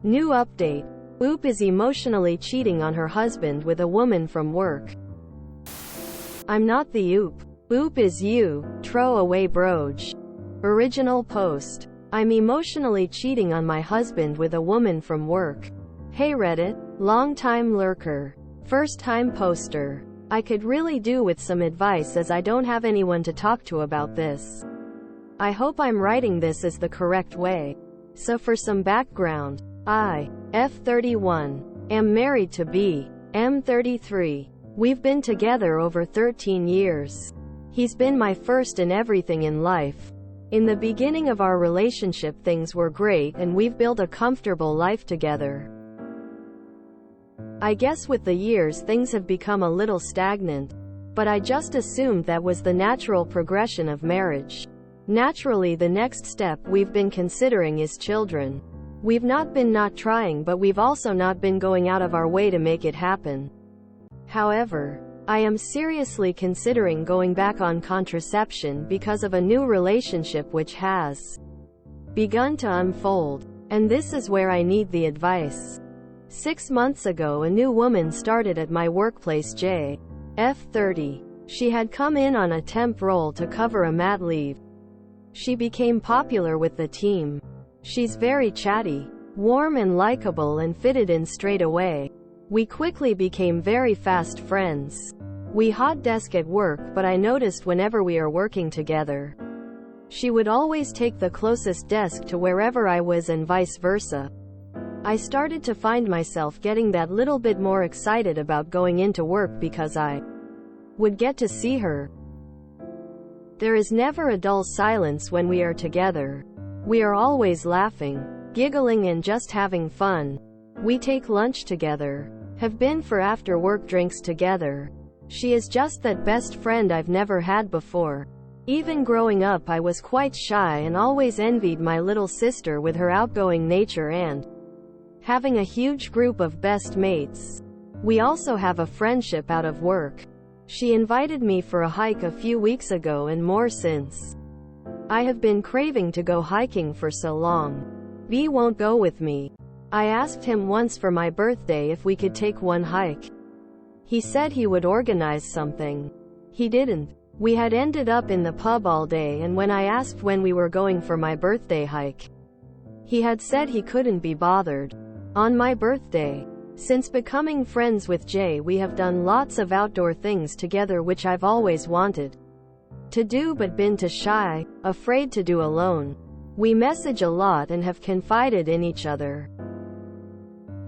New update. Oop is emotionally cheating on her husband with a woman from work. I'm not the Oop. Oop is you. Throw away broge. Original post. I'm emotionally cheating on my husband with a woman from work. Hey Reddit. Long time lurker. First time poster. I could really do with some advice as I don't have anyone to talk to about this. I hope I'm writing this as the correct way. So for some background. I, F31, am married to B, M33. We've been together over 13 years. He's been my first in everything in life. In the beginning of our relationship things were great and we've built a comfortable life together. I guess with the years things have become a little stagnant, but I just assumed that was the natural progression of marriage. Naturally, the next step we've been considering is children. We've not been not trying, but we've also not been going out of our way to make it happen. However, I am seriously considering going back on contraception because of a new relationship which has begun to unfold. And this is where I need the advice. 6 months ago a new woman started at my workplace, J. F30. She had come in on a temp role to cover a mat leave. She became popular with the team. She's very chatty, warm and likable and fitted in straight away. We quickly became very fast friends. We hot desk at work, but I noticed whenever we are working together, she would always take the closest desk to wherever I was and vice versa. I started to find myself getting that little bit more excited about going into work because I would get to see her. There is never a dull silence when we are together. We are always laughing, giggling and just having fun. We take lunch together, have been for after-work drinks together. She is just that best friend I've never had before. Even growing up I was quite shy and always envied my little sister with her outgoing nature and having a huge group of best mates. We also have a friendship out of work. She invited me for a hike a few weeks ago and more since. I have been craving to go hiking for so long. B won't go with me. I asked him once for my birthday if we could take one hike. He said he would organize something. He didn't. We had ended up in the pub all day, and when I asked when we were going for my birthday hike, he had said he couldn't be bothered. On my birthday. Since becoming friends with Jay we have done lots of outdoor things together which I've always wanted to do but been too shy, afraid to do alone. We message a lot and have confided in each other.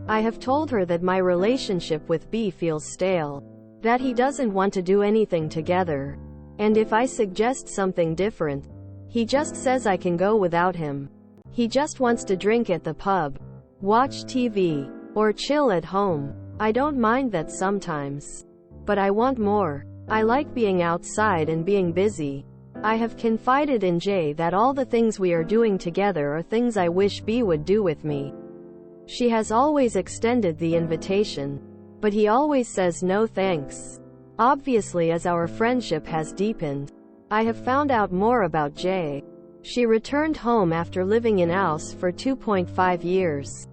I have told her that my relationship with B feels stale, that he doesn't want to do anything together, and if I suggest something different, he just says I can go without him. He just wants to drink at the pub, watch TV, or chill at home. I don't mind that sometimes, but I want more. I like being outside and being busy. I have confided in Jay that all the things we are doing together are things I wish B would do with me. She has always extended the invitation, but he always says no thanks. Obviously, as our friendship has deepened, I have found out more about Jay. She returned home after living in house for 2.5 years.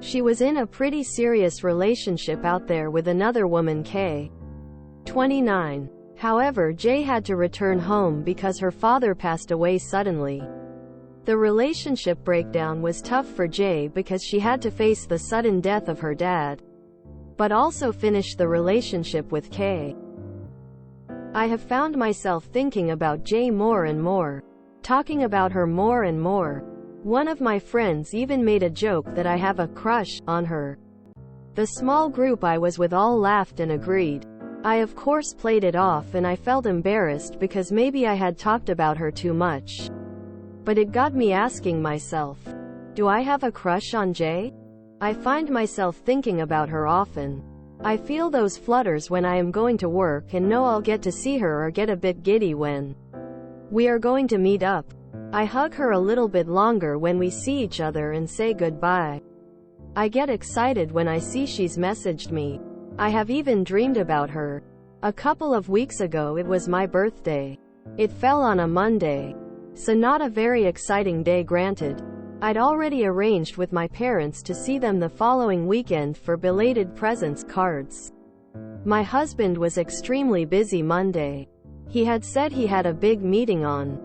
She was in a pretty serious relationship out there with another woman, K. 29. However, Jay had to return home because her father passed away suddenly. The relationship breakdown was tough for Jay because she had to face the sudden death of her dad, but also finish the relationship with K. I have found myself thinking about Jay more and more, talking about her more and more. One of my friends even made a joke that I have a crush on her. The small group I was with all laughed and agreed. I of course played it off and I felt embarrassed because maybe I had talked about her too much. But it got me asking myself, do I have a crush on Jay? I find myself thinking about her often. I feel those flutters when I am going to work and know I'll get to see her, or get a bit giddy when we are going to meet up. I hug her a little bit longer when we see each other and say goodbye. I get excited when I see she's messaged me. I have even dreamed about her. A couple of weeks ago it was my birthday. It fell on a Monday. So not a very exciting day, granted. I'd already arranged with my parents to see them the following weekend for belated presents cards. My husband was extremely busy Monday. He had said he had a big meeting on.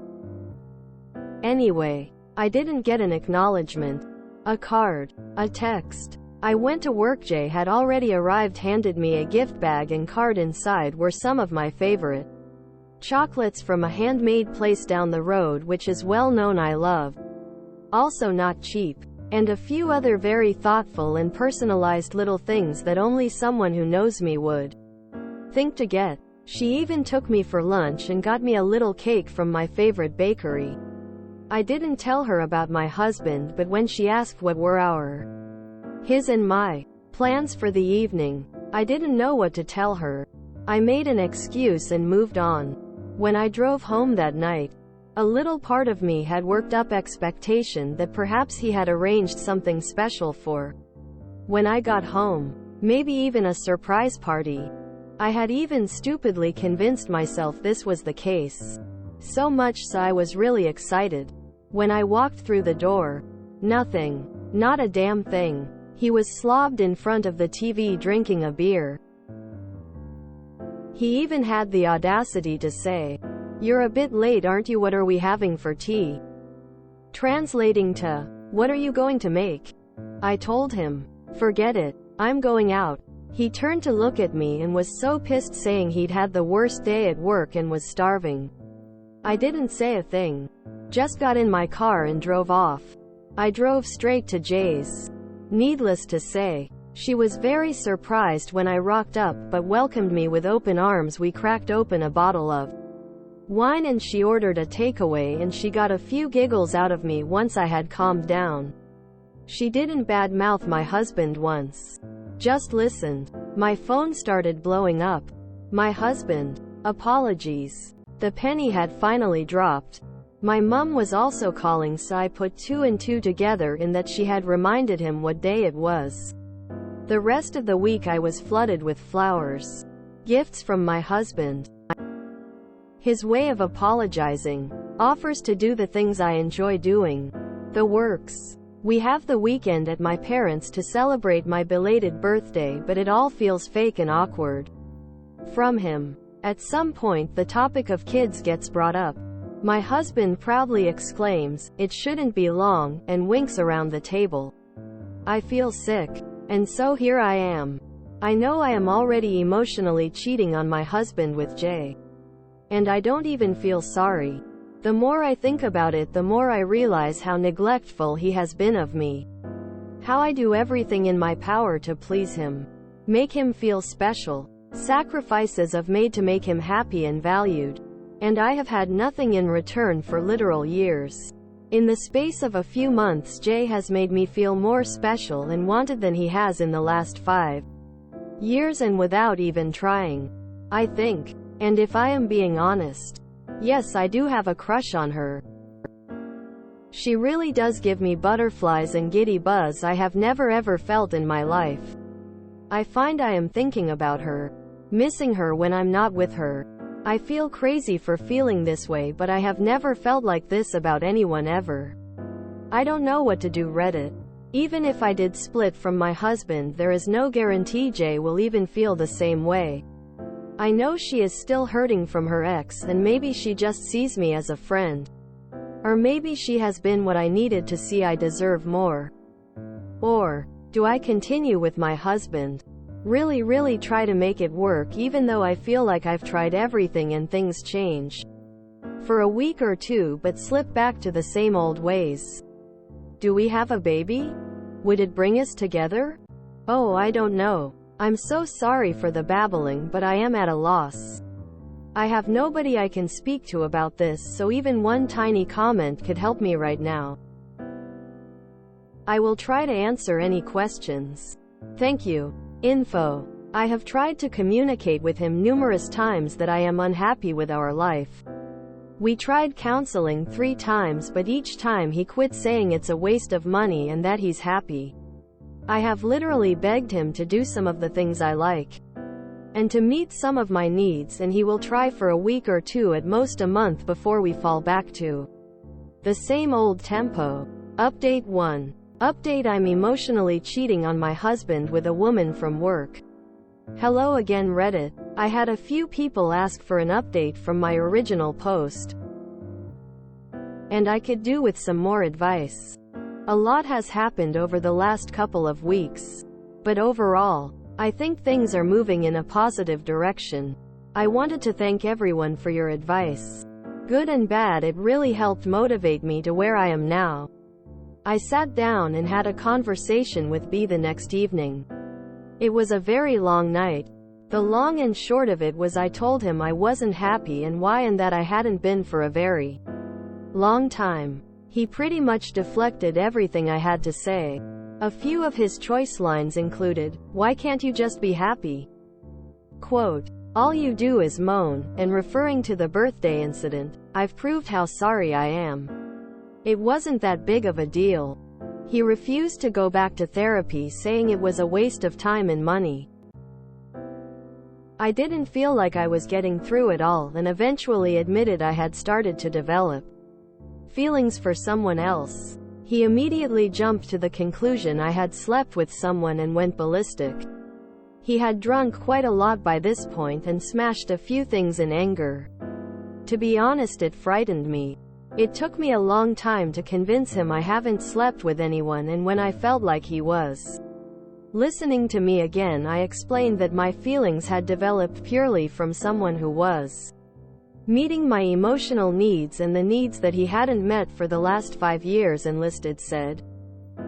Anyway, I didn't get an acknowledgement, a card, a text. I went to work. Jay had already arrived, handed me a gift bag, and card inside were some of my favorite chocolates from a handmade place down the road which is well known I love. Also not cheap. And a few other very thoughtful and personalized little things that only someone who knows me would think to get. She even took me for lunch and got me a little cake from my favorite bakery. I didn't tell her about my husband, but when she asked what were his and my plans for the evening, I didn't know what to tell her. I made an excuse and moved on. When I drove home that night, a little part of me had worked up expectation that perhaps he had arranged something special for when I got home. Maybe even a surprise party. I had even stupidly convinced myself this was the case. So much so I was really excited. When I walked through the door, nothing. Not a damn thing. He was slobbed in front of the TV drinking a beer. He even had the audacity to say, "You're a bit late, aren't you? What are we having for tea?" Translating to, "What are you going to make?" I told him, "Forget it. I'm going out." He turned to look at me and was so pissed, saying he'd had the worst day at work and was starving. I didn't say a thing. Just got in my car and drove off. I drove straight to Jay's. Needless to say, she was very surprised when I rocked up, but welcomed me with open arms. We cracked open a bottle of wine and she ordered a takeaway, and she got a few giggles out of me once I had calmed down. She didn't badmouth my husband once. Just listened. My phone started blowing up. My husband. Apologies. The penny had finally dropped. My mum was also calling, so I put two and two together in that she had reminded him what day it was. The rest of the week I was flooded with flowers. Gifts from my husband. His way of apologizing. Offers to do the things I enjoy doing. The works. We have the weekend at my parents' to celebrate my belated birthday, but it all feels fake and awkward. From him. At some point the topic of kids gets brought up. My husband proudly exclaims, "It shouldn't be long," and winks around the table. I feel sick. And so here I am. I know I am already emotionally cheating on my husband with Jay. And I don't even feel sorry. The more I think about it, the more I realize how neglectful he has been of me. How I do everything in my power to please him. Make him feel special. Sacrifices I've made to make him happy and valued. And I have had nothing in return for literal years. In the space of a few months, Jay has made me feel more special and wanted than he has in the last 5 years, and without even trying. I think. And if I am being honest, yes, I do have a crush on her. She really does give me butterflies and giddy buzz I have never ever felt in my life. I find I am thinking about her, missing her when I'm not with her. I feel crazy for feeling this way, but I have never felt like this about anyone ever. I don't know what to do. Reddit. Even if I did split from my husband, there is no guarantee Jay will even feel the same way. I know she is still hurting from her ex, and maybe she just sees me as a friend. Or maybe she has been what I needed to see I deserve more. Or do I continue with my husband? Really try to make it work, even though I feel like I've tried everything and things change for a week or two, but slip back to the same old ways? Do we have a baby? Would it bring us together? Oh, I don't know. I'm so sorry for the babbling, but I am at a loss. I have nobody I can speak to about this, so even one tiny comment could help me right now. I will try to answer any questions. Thank you. Info. I have tried to communicate with him numerous times that I am unhappy with our life. We tried counseling 3 times, but each time he quit, saying it's a waste of money and that he's happy. I have literally begged him to do some of the things I like and to meet some of my needs, and he will try for a week or 2, at most a month, before we fall back to the same old tempo. Update 1. Update: I'm emotionally cheating on my husband with a woman from work. Hello again Reddit. I had a few people ask for an update from my original post, and I could do with some more advice. A lot has happened over the last couple of weeks, but overall, I think things are moving in a positive direction. I wanted to thank everyone for your advice. Good and bad, it really helped motivate me to where I am now. I sat down and had a conversation with B the next evening. It was a very long night. The long and short of it was I told him I wasn't happy and why, and that I hadn't been for a very long time. He pretty much deflected everything I had to say. A few of his choice lines included, "Why can't you just be happy? Quote, all you do is moan," and referring to the birthday incident, "I've proved how sorry I am. It wasn't that big of a deal." He refused to go back to therapy, saying it was a waste of time and money. I didn't feel like I was getting through it all, and eventually admitted I had started to develop feelings for someone else. He immediately jumped to the conclusion I had slept with someone and went ballistic. He had drunk quite a lot by this point and smashed a few things in anger. To be honest, it frightened me. It took me a long time to convince him I haven't slept with anyone, and when I felt like he was listening to me again, I explained that my feelings had developed purely from someone who was meeting my emotional needs and the needs that he hadn't met for the last 5 years, and listed said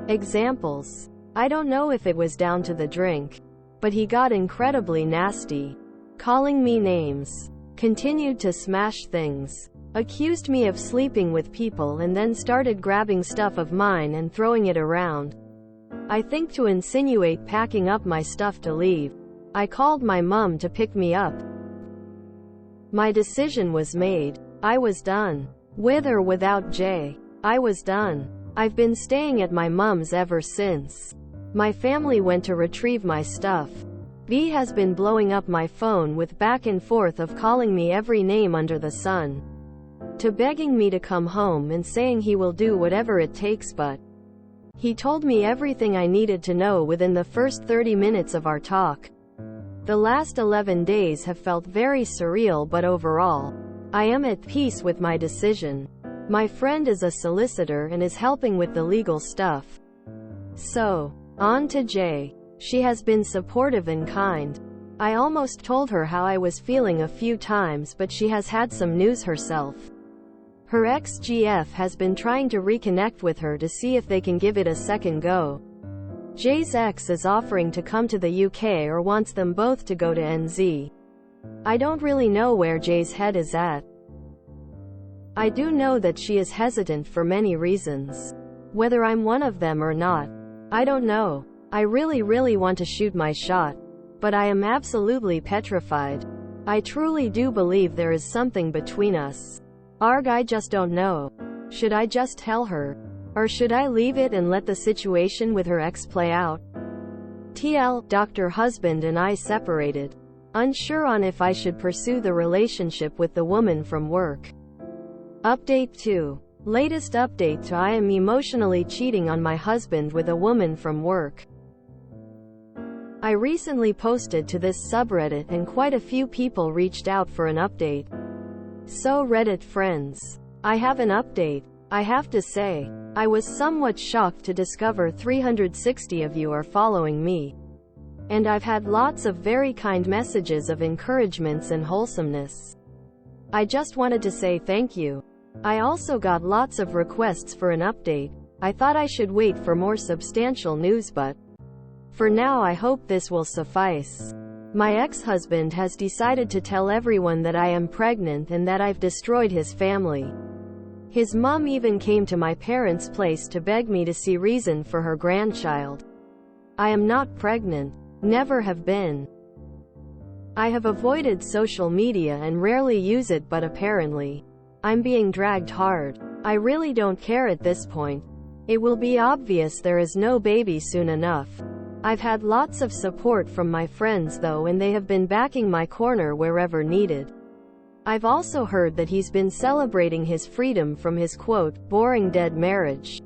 examples. I don't know if it was down to the drink, but he got incredibly nasty, calling me names, continued to smash things, accused me of sleeping with people, and then started grabbing stuff of mine and throwing it around. I think to insinuate packing up my stuff to leave. I called my mom to pick me up. My decision was made. I was done. With or without Jay, I was done. I've been staying at my mom's ever since. My family went to retrieve my stuff. B has been blowing up my phone with back and forth of calling me every name under the sun, to begging me to come home and saying he will do whatever it takes, but he told me everything I needed to know within the first 30 minutes of our talk. The last 11 days have felt very surreal, but overall, I am at peace with my decision. My friend is a solicitor and is helping with the legal stuff. So, on to Jay. She has been supportive and kind. I almost told her how I was feeling a few times, but she has had some news herself. Her ex-GF has been trying to reconnect with her to see if they can give it a second go. Jay's ex is offering to come to the UK or wants them both to go to NZ. I don't really know where Jay's head is at. I do know that she is hesitant for many reasons. Whether I'm one of them or not, I don't know. I really want to shoot my shot, but I am absolutely petrified. I truly do believe there is something between us. I just don't know. Should I just tell her? Or should I leave it and let the situation with her ex play out? TL, Dr. Husband and I separated. Unsure on if I should pursue the relationship with the woman from work. Update 2. Latest update to I am emotionally cheating on my husband with a woman from work. I recently posted to this subreddit and quite a few people reached out for an update. So Reddit friends, I have an update. I have to say, I was somewhat shocked to discover 360 of you are following me. And I've had lots of very kind messages of encouragements and wholesomeness. I just wanted to say thank you. I also got lots of requests for an update. I thought I should wait for more substantial news, but for now I hope this will suffice. My ex-husband has decided to tell everyone that I am pregnant and that I've destroyed his family. His mom even came to my parents' place to beg me to see reason for her grandchild. I am not pregnant. Never have been. I have avoided social media and rarely use it, but apparently, I'm being dragged hard. I really don't care at this point. It will be obvious there is no baby soon enough. I've had lots of support from my friends though, and they have been backing my corner wherever needed. I've also heard that he's been celebrating his freedom from his quote, boring dead marriage.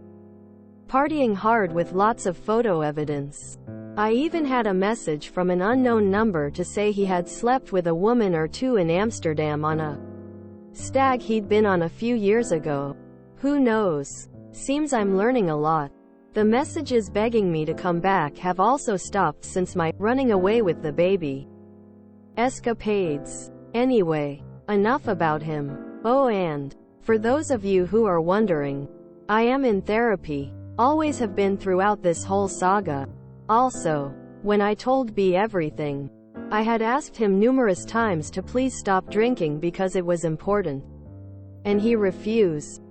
partying hard with lots of photo evidence. I even had a message from an unknown number to say he had slept with a woman or two in Amsterdam on a stag he'd been on a few years ago. Who knows? Seems I'm learning a lot. The messages begging me to come back have also stopped since my running away with the baby escapades. Anyway, enough about him. Oh, and for those of you who are wondering, I am in therapy. Always have been throughout this whole saga. Also, when I told B everything, I had asked him numerous times to please stop drinking because it was important. And he refused.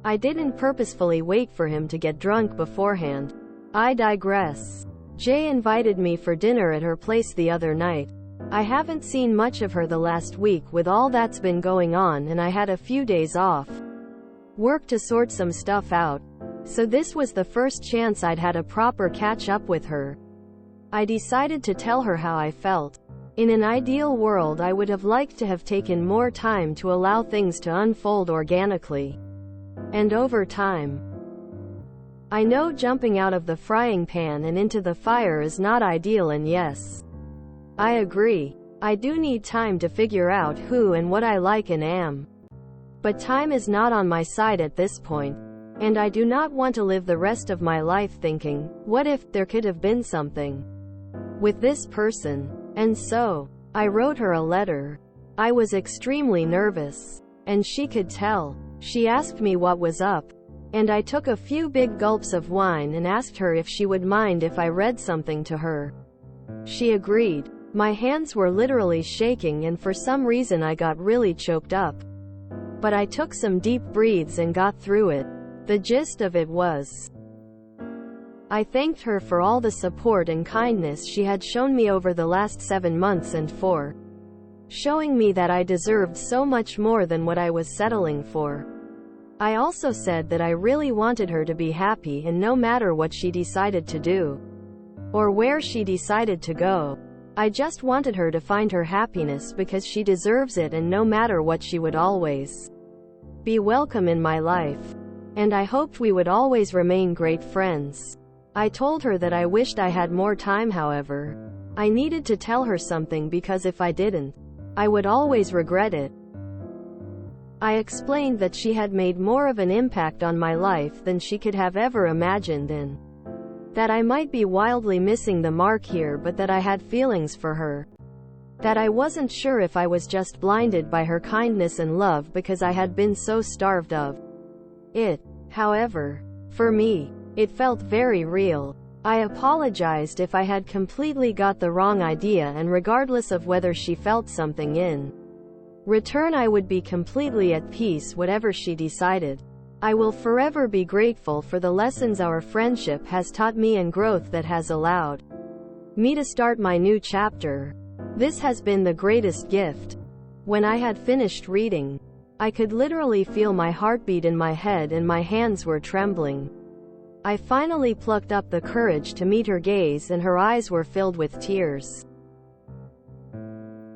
I didn't purposefully wait for him to get drunk beforehand. I digress. Jay invited me for dinner at her place the other night. I haven't seen much of her the last week with all that's been going on, and I had a few days off work to sort some stuff out. So this was the first chance I'd had a proper catch up with her. I decided to tell her how I felt. In an ideal world, I would have liked to have taken more time to allow things to unfold organically and over time. I know jumping out of the frying pan and into the fire is not ideal, and yes, I agree. I do need time to figure out who and what I like and am. But time is not on my side at this point. And I do not want to live the rest of my life thinking, what if there could have been something with this person? And so, I wrote her a letter. I was extremely nervous, and she could tell. She asked me what was up, and I took a few big gulps of wine and asked her if she would mind if I read something to her. She agreed. My hands were literally shaking, and for some reason I got really choked up. But I took some deep breaths and got through it. The gist of it was, I thanked her for all the support and kindness she had shown me over the last 7 months and for showing me that I deserved so much more than what I was settling for. I also said that I really wanted her to be happy, and no matter what she decided to do or where she decided to go, I just wanted her to find her happiness because she deserves it, and no matter what, she would always be welcome in my life. And I hoped we would always remain great friends. I told her that I wished I had more time, however. I needed to tell her something because if I didn't, I would always regret it. I explained that she had made more of an impact on my life than she could have ever imagined, and that I might be wildly missing the mark here, but that I had feelings for her. That I wasn't sure if I was just blinded by her kindness and love because I had been so starved of it. However, for me, it felt very real. I apologized if I had completely got the wrong idea, and regardless of whether she felt something in return, I would be completely at peace whatever she decided. I will forever be grateful for the lessons our friendship has taught me and growth that has allowed me to start my new chapter. This has been the greatest gift. When I had finished reading, I could literally feel my heartbeat in my head and my hands were trembling. I finally plucked up the courage to meet her gaze, and her eyes were filled with tears.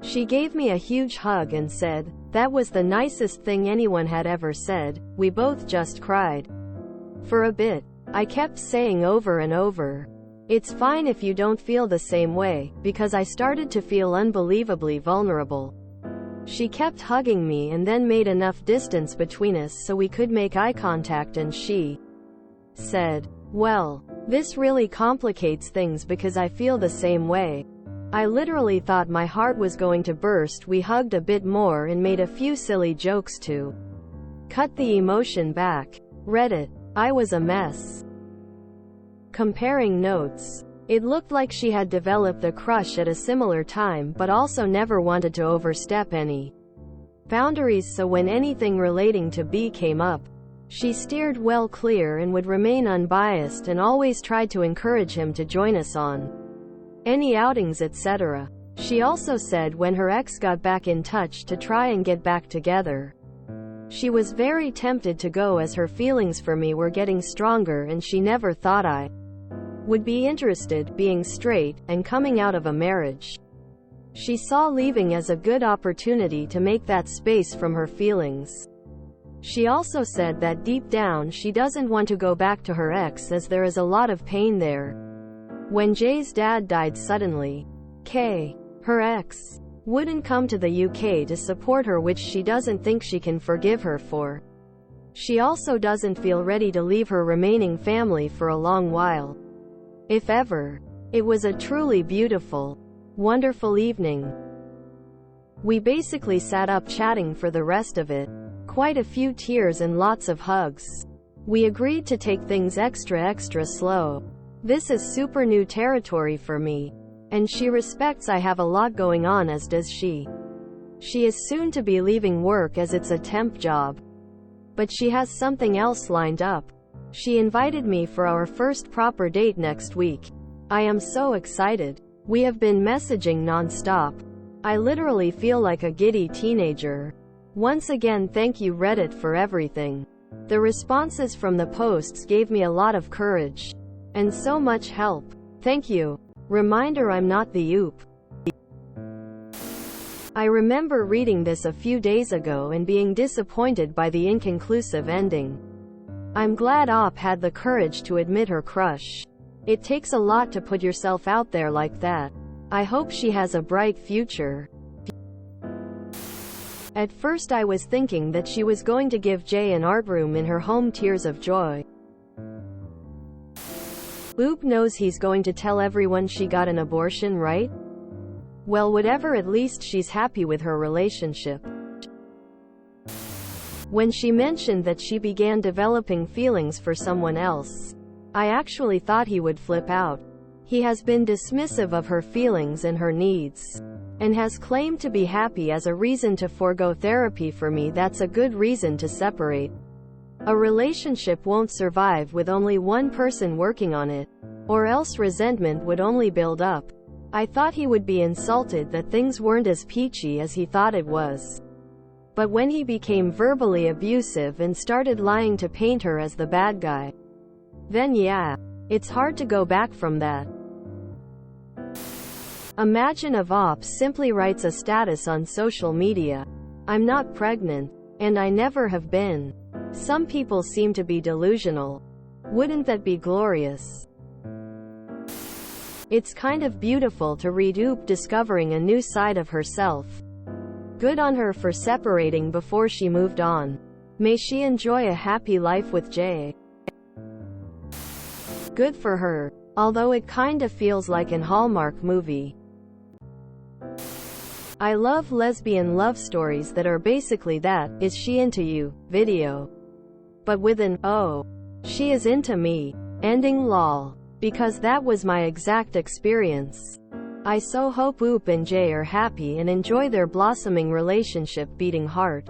She gave me a huge hug and said, "That was the nicest thing anyone had ever said." We both just cried. For a bit, I kept saying over and over, "It's fine if you don't feel the same way," because I started to feel unbelievably vulnerable. She kept hugging me and then made enough distance between us so we could make eye contact, and she said, "Well, this really complicates things because I feel the same way." I literally thought my heart was going to burst. We hugged a bit more and made a few silly jokes to cut the emotion back. Reddit. I was a mess. Comparing notes. It looked like she had developed a crush at a similar time but also never wanted to overstep any boundaries, so when anything relating to B came up, she steered well clear and would remain unbiased and always tried to encourage him to join us on any outings, etc. She also said when her ex got back in touch to try and get back together, she was very tempted to go as her feelings for me were getting stronger and she never thought I would be interested, being straight, and coming out of a marriage. She saw leaving as a good opportunity to make that space from her feelings. She also said that deep down she doesn't want to go back to her ex as there is a lot of pain there. When Jay's dad died suddenly, her ex, wouldn't come to the UK to support her, which she doesn't think she can forgive her for. She also doesn't feel ready to leave her remaining family for a long while. If ever. It was a truly beautiful, wonderful evening. We basically sat up chatting for the rest of it. Quite a few tears and lots of hugs. We agreed to take things extra slow. This is super new territory for me. And she respects I have a lot going on, as does she. She is soon to be leaving work as it's a temp job. But she has something else lined up. She invited me for our first proper date next week. I am so excited. We have been messaging non-stop. I literally feel like a giddy teenager. Once again, thank you Reddit for everything. The responses from the posts gave me a lot of courage. And so much help. Thank you. Reminder, I'm not the oop. I remember reading this a few days ago and being disappointed by the inconclusive ending. I'm glad Op had the courage to admit her crush. It takes a lot to put yourself out there like that. I hope she has a bright future. At first I was thinking that she was going to give Jay an art room in her home, tears of joy. Oop knows he's going to tell everyone she got an abortion, right? Well, whatever, at least she's happy with her relationship. When she mentioned that she began developing feelings for someone else, I actually thought he would flip out. He has been dismissive of her feelings and her needs, and has claimed to be happy as a reason to forego therapy. For me, that's a good reason to separate. A relationship won't survive with only one person working on it, or else resentment would only build up. I thought he would be insulted that things weren't as peachy as he thought it was. But when he became verbally abusive and started lying to paint her as the bad guy, then yeah, it's hard to go back from that. Imagine if Op simply writes a status on social media. I'm not pregnant, and I never have been. Some people seem to be delusional. Wouldn't that be glorious? It's kind of beautiful to read Oop discovering a new side of herself. Good on her for separating before she moved on. May she enjoy a happy life with Jay. Good for her. Although it kinda feels like an Hallmark movie. I love lesbian love stories that are basically that, is she into you, video. But with an, oh, she is into me, ending lol. Because that was my exact experience. I so hope Oop and Jay are happy and enjoy their blossoming relationship. Beating heart.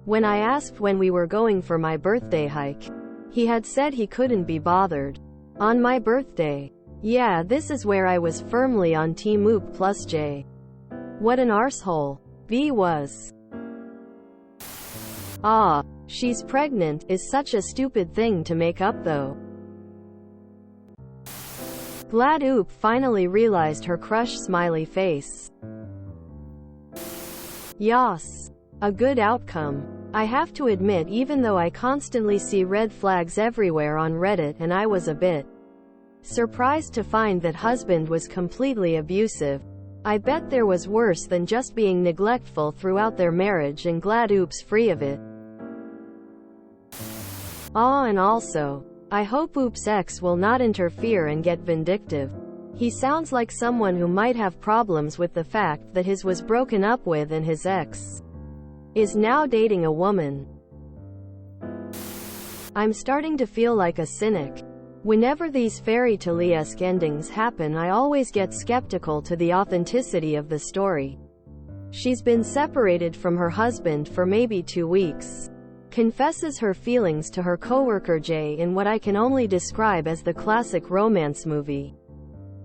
When I asked when we were going for my birthday hike, he had said he couldn't be bothered. On my birthday. Yeah, this is where I was firmly on Team Oop plus Jay. What an arsehole. V was. Ah, she's pregnant is such a stupid thing to make up though. Glad Oop finally realized her crush, smiley face. Yas. A good outcome. I have to admit, even though I constantly see red flags everywhere on Reddit, and I was a bit surprised to find that husband was completely abusive. I bet there was worse than just being neglectful throughout their marriage, and glad Oop's free of it. And also, I hope Oop's ex will not interfere and get vindictive. He sounds like someone who might have problems with the fact that his was broken up with and his ex is now dating a woman. I'm starting to feel like a cynic. Whenever these fairy tale-esque endings happen, I always get skeptical to the authenticity of the story. She's been separated from her husband for maybe 2 weeks. Confesses her feelings to her coworker Jay in what I can only describe as the classic romance movie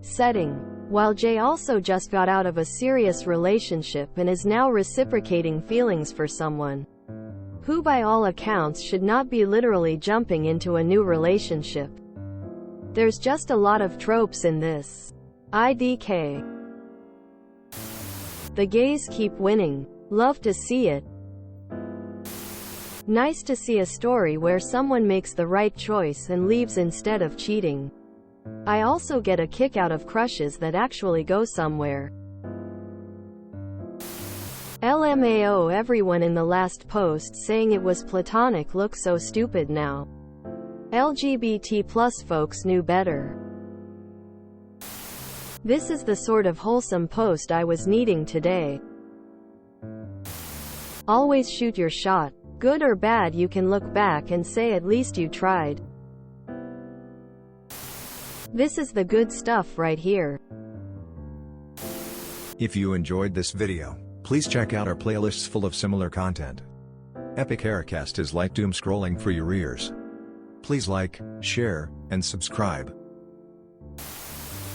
setting. While Jay also just got out of a serious relationship and is now reciprocating feelings for someone who by all accounts should not be literally jumping into a new relationship. There's just a lot of tropes in this. IDK. The gays keep winning. Love to see it. Nice to see a story where someone makes the right choice and leaves instead of cheating. I also get a kick out of crushes that actually go somewhere. LMAO, everyone in the last post saying it was platonic looks so stupid now. LGBT plus folks knew better. This is the sort of wholesome post I was needing today. Always shoot your shot. Good or bad, you can look back and say at least you tried. This is the good stuff right here. If you enjoyed this video, please check out our playlists full of similar content. Epic Haircast is like doom scrolling for your ears. Please like, share, and subscribe.